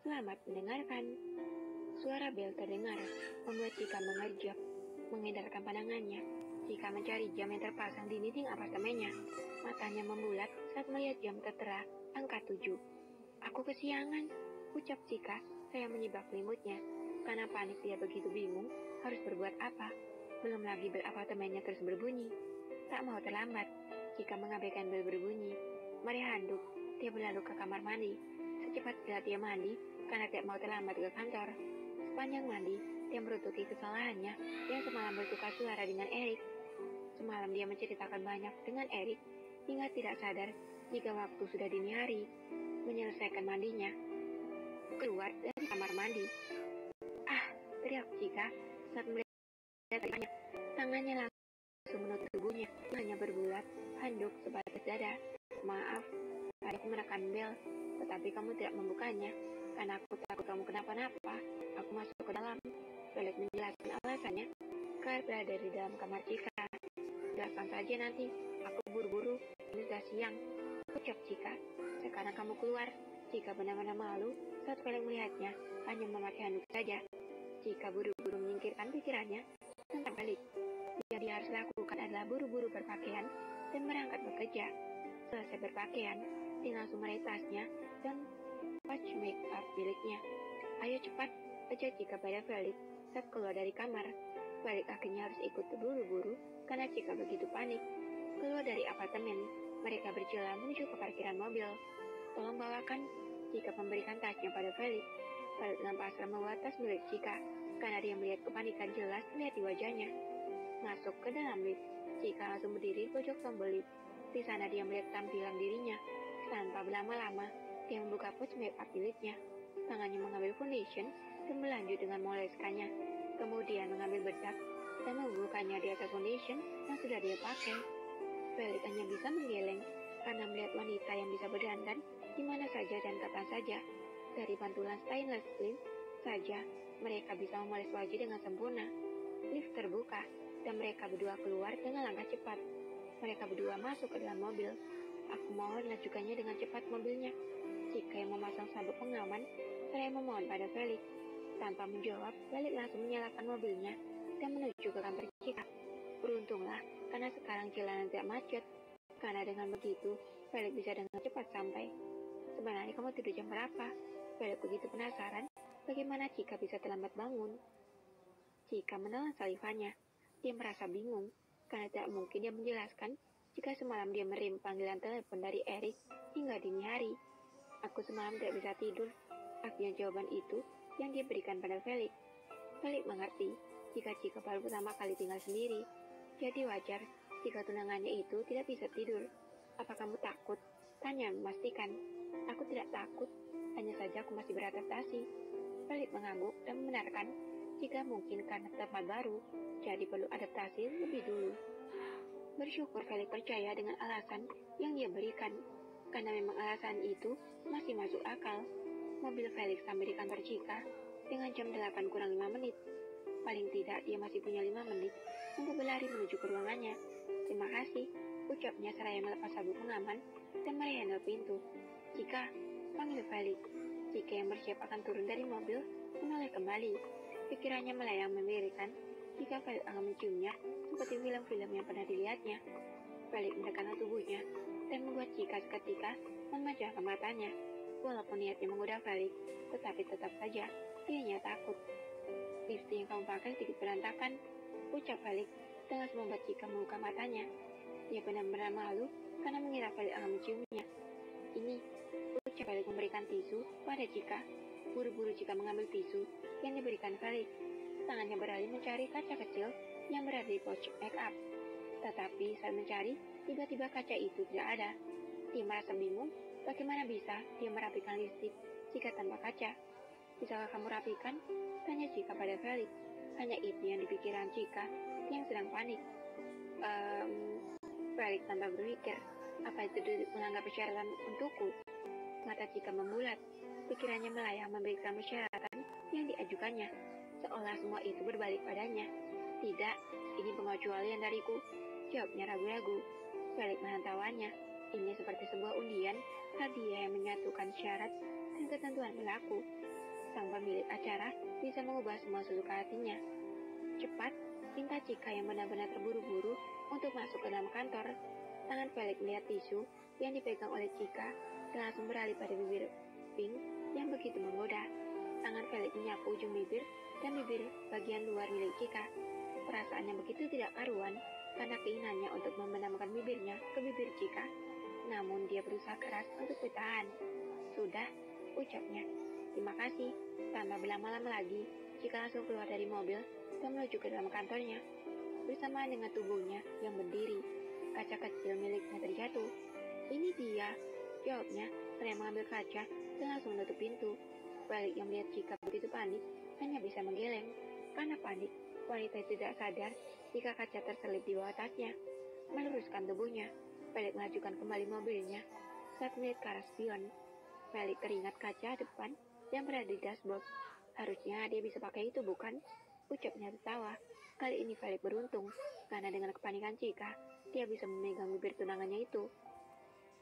Selamat mendengarkan. Suara bel terdengar, membuat Cika mengerjek, mengedarkan pandangannya. Cika mencari jam yang terpasang di dinding apartemennya. Matanya membulat saat melihat jam tertera, angka 7. Aku kesiangan, ucap Cika, saya menyibak selimutnya. Karena panik dia begitu bingung, harus berbuat apa. Belum lagi bel apartemennya terus berbunyi. Tak mau terlambat, Cika mengabaikan bel berbunyi. Mari handuk, dia berlalu ke kamar mandi. Secepat kilat dia mandi, karena tidak mau terlambat ke kantor. Sepanjang mandi, dia merutuki kesalahannya yang semalam bertukar suara dengan Erik. Semalam dia menceritakan banyak dengan Erik, hingga tidak sadar jika waktu sudah dini hari. Menyelesaikan mandinya, keluar dari kamar mandi. Ah, teriak Cika saat melihat tangannya. Tangannya langsung menutup tubuhnya, hanya berbulat, handuk sebatas dada. Maaf, tadi aku menekan bel, tetapi kamu tidak membukanya, karena aku takut kamu kenapa-napa. Aku masuk ke dalam. Felix menjelaskan alasannya. Claire berada di dalam kamar Cika. Jelaskan saja nanti, aku buru-buru, ini sudah siang. Ucap Cika. Sekarang kamu keluar. Cika benar-benar malu saat Felix melihatnya, hanya memakai handuk saja. Cika buru-buru menyingkirkan pikirannya tentang Felix. Yang dia harus lakukan adalah buru-buru berpakaian dan berangkat bekerja. Selesai berpakaian, dia langsung meraih tasnya dan patch make up miliknya. Ayo cepat, aja Cika pada Felix saat keluar dari kamar. Felix akhirnya harus ikut terburu-buru karena Cika begitu panik. Keluar dari apartemen, mereka berjalan menuju ke parkiran mobil. Tolong bawakan, Cika memberikan tasnya pada Felix. Felix dengan pasrah membawa tas milik Cika karena dia melihat kepanikan jelas terlihat di wajahnya. Masuk ke dalam lift, Cika langsung berdiri di pojok tombol lift. Di sana dia melihat tampilan dirinya. Tanpa berlama-lama, dia membuka pouch makeup miliknya. Tangannya mengambil foundation dan berlanjut dengan mengoleskannya. Kemudian mengambil bedak dan membukanya di atas foundation yang sudah dia pakai. Felix hanya bisa menggeleng karena melihat wanita yang bisa berdandan di mana saja dan kapan saja. Dari pantulan stainless steel saja, mereka bisa memoles wajah dengan sempurna. Lift terbuka dan mereka berdua keluar dengan langkah cepat. Mereka berdua masuk ke dalam mobil. Aku mohon lajukannya dengan cepat mobilnya. Cika yang memasang sabuk pengaman, saya memohon pada Felix. Tanpa menjawab, Felix langsung menyalakan mobilnya dan menuju ke kantor Cika. Beruntunglah, karena sekarang jalanan tidak macet. Karena dengan begitu, Felix bisa dengan cepat sampai. Sebenarnya kamu tidur jam berapa? Felix begitu penasaran, bagaimana Cika bisa terlambat bangun. Cika menelan salivannya. Dia merasa bingung, karena tidak mungkin dia menjelaskan jika semalam dia menerima panggilan telepon dari Erik hingga dini hari. Aku semalam tidak bisa tidur. Akhirnya jawaban itu yang dia berikan pada Felix. Felix mengerti jika Cika baru pertama kali tinggal sendiri. Jadi wajar jika tunangannya itu tidak bisa tidur. Apa kamu takut? Tanya memastikan. Aku tidak takut, hanya saja aku masih beradaptasi. Felix mengangguk dan membenarkan jika mungkin karena tempat baru, jadi perlu adaptasi lebih dulu. Bersyukur Felix percaya dengan alasan yang dia berikan, karena memang alasan itu masih masuk akal. Mobil Felix sampai di kantor Cika dengan jam 8 kurang 5 menit. Paling tidak dia masih punya 5 menit untuk berlari menuju ke ruangannya. Terima kasih, ucapnya seraya melepas sabuk pengaman dan meraih handle pintu. Cika, panggil Felix. Cika yang bersiap akan turun dari mobil menoleh kembali. Pikirannya melayang memberikan jika Felix akan menciumnya seperti film-film yang pernah dilihatnya. Felix mendekatkan tubuhnya dan membuat Cika seketika memejamkan matanya. Walaupun niatnya menggoda Felix, tetapi tetap saja dianya takut. Lipstick yang kamu pakai sedikit berantakan, ucap Felix dengan membuat Cika membuka matanya. Dia benar-benar malu karena mengira Felix akan menciumnya. Ini, ucap Felix memberikan tisu pada Cika. Buru-buru Cika mengambil tisu yang diberikan Felix. Tangannya beralih mencari kaca kecil yang berada di pouch make up. Tetapi saat mencari, tiba-tiba kaca itu tidak ada. Dia merasa bingung, bagaimana bisa dia merapikan lipstik jika tanpa kaca. Bisakah kamu rapikan? Tanya Cika pada Felix. Hanya itu yang dipikiran Cika yang sedang panik. Felix tanpa berpikir, apa itu melanggar persyaratan untukku? Mata Cika membulat. Pikirannya melayang memberikan persyaratan yang diajukannya, seolah semua itu berbalik padanya. Tidak, ini pengecualian dariku, jawabnya ragu-ragu. Felix menantawannya. Ini seperti sebuah undian, hadiah yang menyatukan syarat dan ketentuan berlaku. sang pemilik acara bisa mengubah semua sesuka hatinya. Cepat, pinta Cika yang benar-benar terburu-buru untuk masuk ke dalam kantor. Tangan Felix melihat tisu yang dipegang oleh Cika dan langsung beralih pada bibir Pink yang begitu menggoda. Tangan Felix menyapu ujung bibir dan bibir bagian luar milik Cika. Perasaannya begitu tidak karuan karena keinginannya untuk membenamkan bibirnya ke bibir Cika. Namun dia berusaha keras untuk bertahan. Sudah, ucapnya. Terima kasih. Tanpa berlama-lama lagi, Cika langsung keluar dari mobil dan menuju ke dalam kantornya. Bersamaan dengan tubuhnya yang berdiri, kaca kecil miliknya terjatuh. Ini dia, jawabnya. Saya mengambil kaca dan langsung menutup pintu. Felix yang melihat Cika begitu panik hanya bisa menggeleng. Karena panik, wanita tidak sadar jika kaca terselip di bawah tasnya. Meluruskan tubuhnya, Felix mengajukan kembali mobilnya. Saat melihat ke arah spion, Felix teringat kaca depan yang berada di dashboard. Harusnya dia bisa pakai itu, bukan? Ucapnya tertawa. Kali ini Felix beruntung, karena dengan kepanikan Cika, dia bisa memegang bibir tunangannya itu.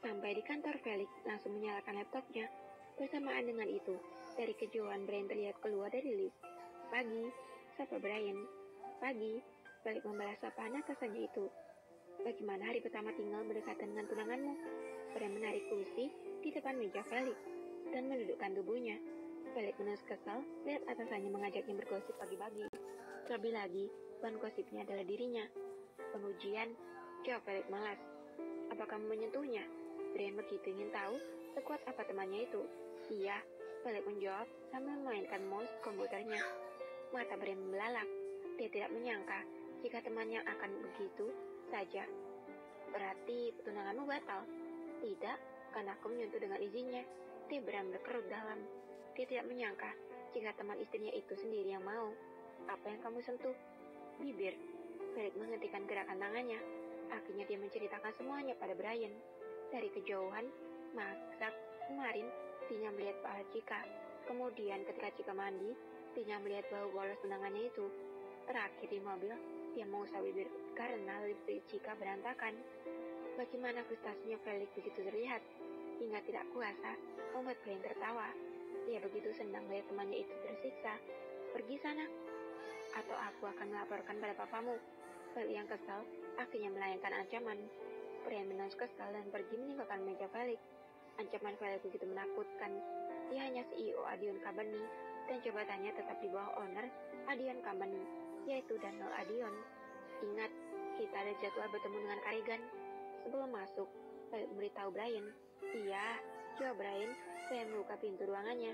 Sampai di kantor, Felix langsung menyalakan laptopnya. Bersamaan dengan itu, dari kejauhan Brian terlihat keluar dari lift. Pagi, sapa Brian. Pagi, Felix membalas sapaan atasannya itu. Bagaimana hari pertama tinggal berdekatan dengan tunanganmu? Brian menarik kursi di depan meja Felix dan mendudukkan tubuhnya. Felix menus kesal lihat atasannya mengajaknya bergosip pagi-pagi. Terlebih lagi, bahan gosipnya adalah dirinya. Pengujian, jawab Felix malas. Apa kamu menyentuhnya? Brian begitu ingin tahu sekuat apa temannya itu. Iya, Felix menjawab sambil memainkan mouse komputernya. Mata Brian membelalak. Dia tidak menyangka jika temannya akan begitu saja. Berarti tunanganmu batal? Tidak, karena aku menyentuh dengan izinnya. Dia Brian berkerut dalam. Dia tidak menyangka jika teman istrinya itu sendiri yang mau. Apa yang kamu sentuh? Bibir. Felix menghentikan gerakan tangannya. Akhirnya dia menceritakan semuanya pada Brian. Dari kejauhan, masak kemarin, Tina melihat paha Cika. Kemudian ketika Cika mandi, Tina melihat bau bolos tunangannya itu. Terakhir di mobil, dia mengusap bibir karena lipstik Cika berantakan. Bagaimana frustasinya Felix begitu terlihat, hingga tidak kuasa membuat Brian tertawa. Dia begitu senang melihat temannya itu tersiksa. Pergi sana, atau aku akan melaporkan pada papamu. Felix yang kesal akhirnya melayangkan ancaman. Brian menangis kesal dan pergi meninggalkan meja Felix. Ancaman Felix begitu menakutkan. Dia hanya CEO Adion Company dan jabatannya tetap di bawah owner Adion Company, yaitu Daniel Adion. Ingat, kita ada jadwal bertemu dengan Karigan. Sebelum masuk, Felix memberitahu Brian. Iya, jawab Brian. Saya membuka pintu ruangannya.